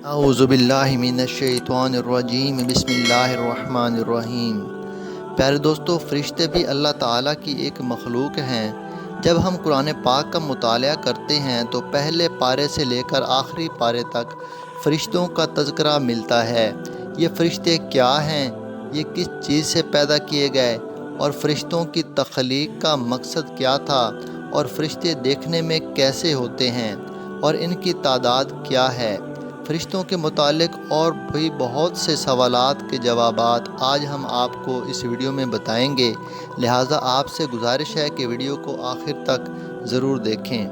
اعوذ باللہ من الشیطان الرجیم بسم اللہ الرحمن الرحیم۔ پیارے دوستو، فرشتے بھی اللہ تعالیٰ کی ایک مخلوق ہیں۔ جب ہم قرآن پاک کا مطالعہ کرتے ہیں تو پہلے پارے سے لے کر آخری پارے تک فرشتوں کا تذکرہ ملتا ہے۔ یہ فرشتے کیا ہیں، یہ کس چیز سے پیدا کیے گئے، اور فرشتوں کی تخلیق کا مقصد کیا تھا، اور فرشتے دیکھنے میں کیسے ہوتے ہیں، اور ان کی تعداد کیا ہے۔ فرشتوں کے متعلق اور بھی بہت سے سوالات کے جوابات آج ہم آپ کو اس ویڈیو میں بتائیں گے، لہٰذا آپ سے گزارش ہے کہ ویڈیو کو آخر تک ضرور دیکھیں۔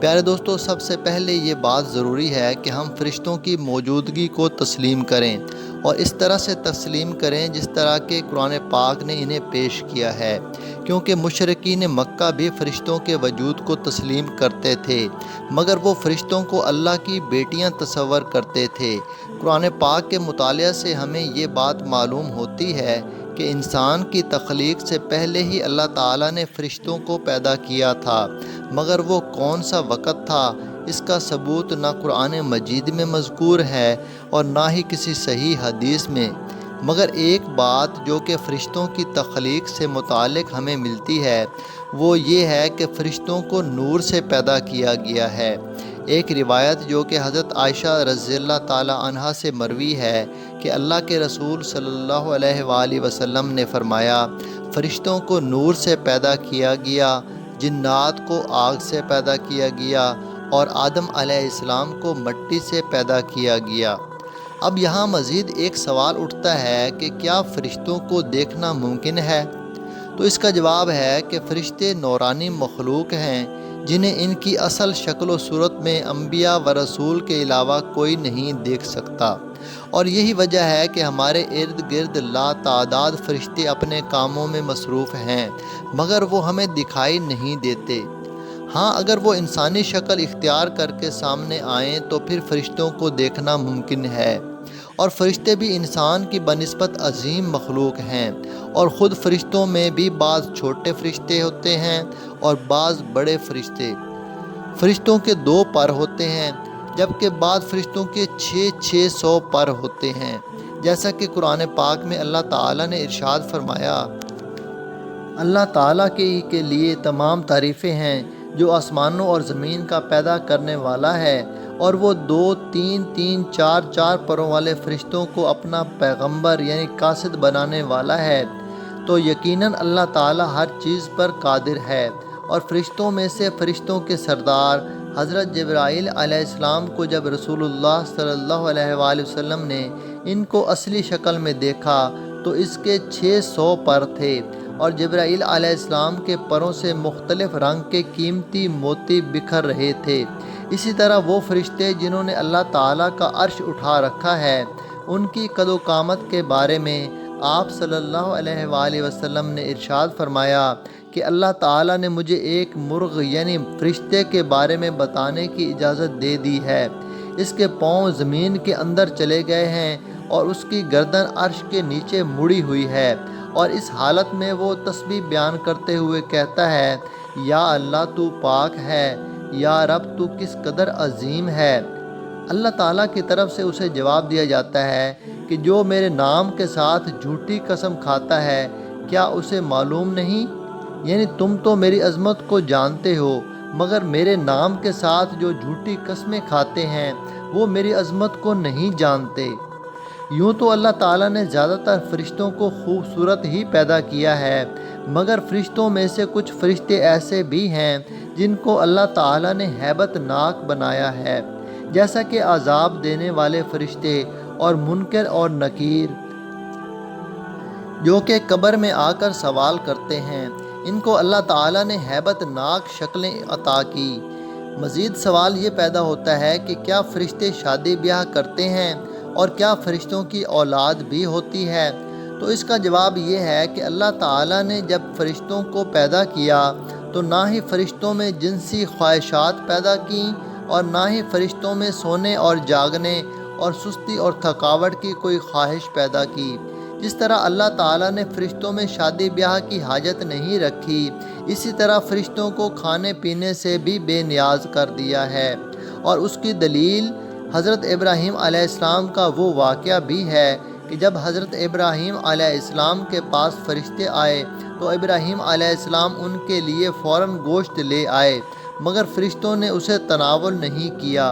پیارے دوستو، سب سے پہلے یہ بات ضروری ہے کہ ہم فرشتوں کی موجودگی کو تسلیم کریں، اور اس طرح سے تسلیم کریں جس طرح کہ قرآن پاک نے انہیں پیش کیا ہے، کیونکہ مشرکین مکہ بھی فرشتوں کے وجود کو تسلیم کرتے تھے، مگر وہ فرشتوں کو اللہ کی بیٹیاں تصور کرتے تھے۔ قرآن پاک کے مطالعہ سے ہمیں یہ بات معلوم ہوتی ہے کہ انسان کی تخلیق سے پہلے ہی اللہ تعالیٰ نے فرشتوں کو پیدا کیا تھا، مگر وہ کون سا وقت تھا، اس کا ثبوت نہ قرآن مجید میں مذکور ہے اور نہ ہی کسی صحیح حدیث میں۔ مگر ایک بات جو کہ فرشتوں کی تخلیق سے متعلق ہمیں ملتی ہے، وہ یہ ہے کہ فرشتوں کو نور سے پیدا کیا گیا ہے۔ ایک روایت جو کہ حضرت عائشہ رضی اللہ تعالی عنہا سے مروی ہے کہ اللہ کے رسول صلی اللہ علیہ وآلہ وسلم نے فرمایا، فرشتوں کو نور سے پیدا کیا گیا، جنات کو آگ سے پیدا کیا گیا، اور آدم علیہ السلام کو مٹی سے پیدا کیا گیا۔ اب یہاں مزید ایک سوال اٹھتا ہے کہ کیا فرشتوں کو دیکھنا ممکن ہے؟ تو اس کا جواب ہے کہ فرشتے نورانی مخلوق ہیں جنہیں ان کی اصل شکل و صورت میں انبیاء و رسول کے علاوہ کوئی نہیں دیکھ سکتا، اور یہی وجہ ہے کہ ہمارے ارد گرد لا تعداد فرشتے اپنے کاموں میں مصروف ہیں، مگر وہ ہمیں دکھائی نہیں دیتے۔ ہاں، اگر وہ انسانی شکل اختیار کر کے سامنے آئیں تو پھر فرشتوں کو دیکھنا ممکن ہے، اور فرشتے بھی انسان کی بنسبت عظیم مخلوق ہیں، اور خود فرشتوں میں بھی بعض چھوٹے فرشتے ہوتے ہیں اور بعض بڑے فرشتے۔ فرشتوں کے 2 پر ہوتے ہیں، جبکہ بعض فرشتوں کے 600 پر ہوتے ہیں، جیسا کہ قرآن پاک میں اللہ تعالیٰ نے ارشاد فرمایا، اللہ تعالیٰ کے لیے تمام تعریفیں ہیں جو آسمانوں اور زمین کا پیدا کرنے والا ہے، اور وہ 2 3 3 4 4 پروں والے فرشتوں کو اپنا پیغمبر یعنی قاصد بنانے والا ہے۔ تو یقیناً اللہ تعالیٰ ہر چیز پر قادر ہے، اور فرشتوں میں سے فرشتوں کے سردار حضرت جبرائیل علیہ السلام کو جب رسول اللہ صلی اللہ علیہ وآلہ وسلم نے ان کو اصلی شکل میں دیکھا تو اس کے 600 پر تھے، اور جبرائیل علیہ السلام کے پروں سے مختلف رنگ کے قیمتی موتی بکھر رہے تھے۔ اسی طرح وہ فرشتے جنہوں نے اللہ تعالیٰ کا عرش اٹھا رکھا ہے، ان کی قد و قامت کے بارے میں آپ صلی اللہ علیہ وآلہ وسلم نے ارشاد فرمایا کہ اللہ تعالیٰ نے مجھے ایک مرغ یعنی فرشتے کے بارے میں بتانے کی اجازت دے دی ہے۔ اس کے پاؤں زمین کے اندر چلے گئے ہیں، اور اس کی گردن عرش کے نیچے مڑی ہوئی ہے، اور اس حالت میں وہ تسبیح بیان کرتے ہوئے کہتا ہے، یا اللہ تو پاک ہے، یا رب تو کس قدر عظیم ہے۔ اللہ تعالیٰ کی طرف سے اسے جواب دیا جاتا ہے کہ جو میرے نام کے ساتھ جھوٹی قسم کھاتا ہے، کیا اسے معلوم نہیں؟ یعنی تم تو میری عظمت کو جانتے ہو، مگر میرے نام کے ساتھ جو جھوٹی قسمیں کھاتے ہیں وہ میری عظمت کو نہیں جانتے۔ یوں تو اللہ تعالیٰ نے زیادہ تر فرشتوں کو خوبصورت ہی پیدا کیا ہے، مگر فرشتوں میں سے کچھ فرشتے ایسے بھی ہیں جن کو اللہ تعالیٰ نے ہیبت ناک بنایا ہے، جیسا کہ عذاب دینے والے فرشتے اور منکر اور نکیر، جو کہ قبر میں آ کر سوال کرتے ہیں۔ ان کو اللہ تعالیٰ نے ہیبت ناک شکلیں عطا کی۔ مزید سوال یہ پیدا ہوتا ہے کہ کیا فرشتے شادی بیاہ کرتے ہیں، اور کیا فرشتوں کی اولاد بھی ہوتی ہے؟ تو اس کا جواب یہ ہے کہ اللہ تعالیٰ نے جب فرشتوں کو پیدا کیا تو نہ ہی فرشتوں میں جنسی خواہشات پیدا کیں، اور نہ ہی فرشتوں میں سونے اور جاگنے اور سستی اور تھکاوٹ کی کوئی خواہش پیدا کی۔ جس طرح اللہ تعالیٰ نے فرشتوں میں شادی بیاہ کی حاجت نہیں رکھی، اسی طرح فرشتوں کو کھانے پینے سے بھی بے نیاز کر دیا ہے، اور اس کی دلیل حضرت ابراہیم علیہ السلام کا وہ واقعہ بھی ہے کہ جب حضرت ابراہیم علیہ السلام کے پاس فرشتے آئے تو ابراہیم علیہ السلام ان کے لیے فوراً گوشت لے آئے، مگر فرشتوں نے اسے تناول نہیں کیا۔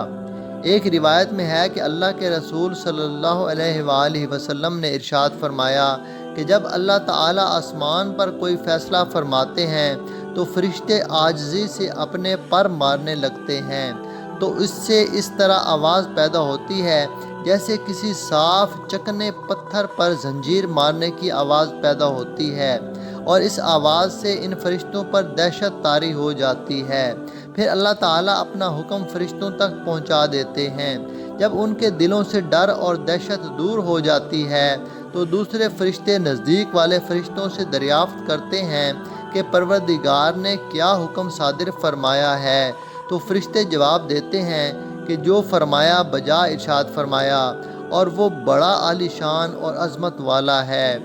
ایک روایت میں ہے کہ اللہ کے رسول صلی اللہ علیہ وآلہ وسلم نے ارشاد فرمایا کہ جب اللہ تعالیٰ آسمان پر کوئی فیصلہ فرماتے ہیں تو فرشتے عاجزی سے اپنے پر مارنے لگتے ہیں، تو اس سے اس طرح آواز پیدا ہوتی ہے جیسے کسی صاف چکنے پتھر پر زنجیر مارنے کی آواز پیدا ہوتی ہے، اور اس آواز سے ان فرشتوں پر دہشت طاری ہو جاتی ہے۔ پھر اللہ تعالیٰ اپنا حکم فرشتوں تک پہنچا دیتے ہیں۔ جب ان کے دلوں سے ڈر اور دہشت دور ہو جاتی ہے تو دوسرے فرشتے نزدیک والے فرشتوں سے دریافت کرتے ہیں کہ پروردگار نے کیا حکم صادر فرمایا ہے، تو فرشتے جواب دیتے ہیں کہ جو فرمایا بجا ارشاد فرمایا، اور وہ بڑا عالی شان اور عظمت والا ہے۔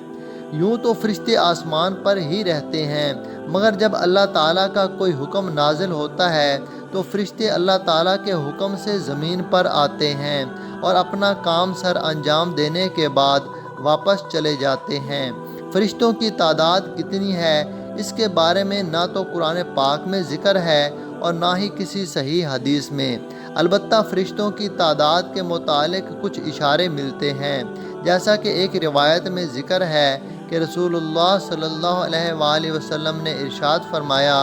یوں تو فرشتے آسمان پر ہی رہتے ہیں، مگر جب اللہ تعالیٰ کا کوئی حکم نازل ہوتا ہے تو فرشتے اللہ تعالیٰ کے حکم سے زمین پر آتے ہیں اور اپنا کام سر انجام دینے کے بعد واپس چلے جاتے ہیں۔ فرشتوں کی تعداد کتنی ہے اس کے بارے میں نہ تو قرآن پاک میں ذکر ہے اور نہ ہی کسی صحیح حدیث میں، البتہ فرشتوں کی تعداد کے متعلق کچھ اشارے ملتے ہیں، جیسا کہ ایک روایت میں ذکر ہے کہ رسول اللہ صلی اللہ علیہ وآلہ وسلم نے ارشاد فرمایا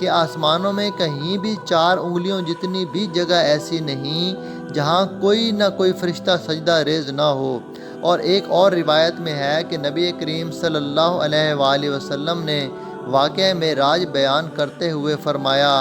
کہ آسمانوں میں کہیں بھی 4 انگلیوں جتنی بھی جگہ ایسی نہیں جہاں کوئی نہ کوئی فرشتہ سجدہ ریز نہ ہو۔ اور ایک اور روایت میں ہے کہ نبی کریم صلی اللہ علیہ وآلہ وسلم نے واقعہ معراج بیان کرتے ہوئے فرمایا،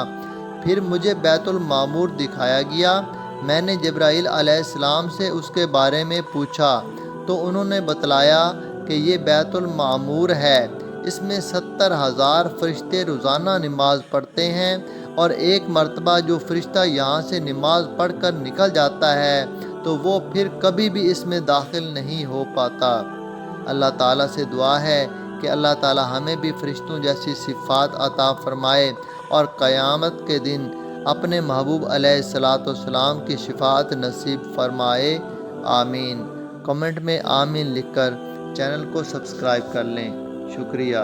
پھر مجھے بیت المعمور دکھایا گیا، میں نے جبرائیل علیہ السلام سے اس کے بارے میں پوچھا تو انہوں نے بتلایا کہ یہ بیت المعمور ہے، اس میں 70,000 فرشتے روزانہ نماز پڑھتے ہیں، اور ایک مرتبہ جو فرشتہ یہاں سے نماز پڑھ کر نکل جاتا ہے تو وہ پھر کبھی بھی اس میں داخل نہیں ہو پاتا۔ اللہ تعالیٰ سے دعا ہے کہ اللہ تعالیٰ ہمیں بھی فرشتوں جیسی صفات عطا فرمائے اور قیامت کے دن اپنے محبوب علیہ الصلاۃ والسلام کی شفاعت نصیب فرمائے، آمین۔ کمنٹ میں آمین لکھ کر چینل کو سبسکرائب کر لیں، شکریہ۔